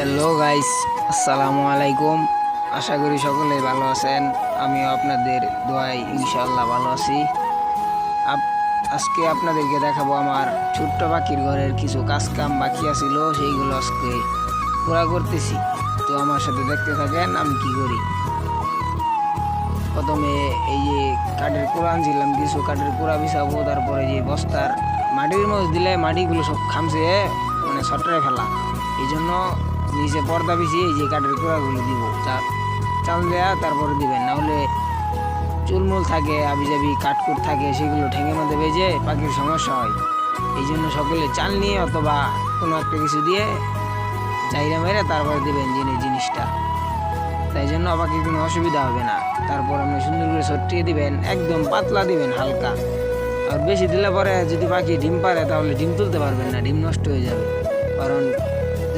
Hello guys, আসসালামু আলাইকুম। আশা করি সকলেই ভালো আছেন। আমিও আপনাদের দোয়ায় ইনশাআল্লাহ ভালো আছি। আজকে আপনাদেরকে দেখাবো আমার ছোট্ট পাখির ঘরের কিছু কাজ কাম বাকি আছিল, সেইগুলো আজকে পুরা করতেছি। তো আমার সাথে দেখতে থাকেন আমি কি করি। প্রথমে এই যে কাঠের কুড়া আনছিলাম, কিছু কাঠের কুড়া বিছাবো। তারপরে যে বস্তার মাটির মধ্যে দিলে মাটিগুলো সব খামছে, মানে ছটরে ফেলা। এই জন্য নিচে পর্দা বিছিয়ে এই যে কাঠের কুড়াগুলো দিব, চাল দেয়া তারপরে দিবেন, নাহলে চুলমুল থাকে, আবিজাবি কাঠকুট থাকে, সেগুলো ঠেঙের মধ্যে বেজে পাখির সমস্যা হয়। এই জন্য সকলে চাল নিয়ে অথবা কোনো একটা কিছু দিয়ে চাইরা মেরে তারপরে দিবেন জিনিসটা। তাই জন্য পাখির কোনো অসুবিধা হবে না। তারপর আপনি সুন্দর করে ছড়িয়ে দিবেন, একদম পাতলা দিবেন, হালকা। আর বেশি দিলে পরে যদি পাখি ডিম পারে তাহলে ডিম তুলতে পারবেন না, ডিম নষ্ট হয়ে যাবে। কারণ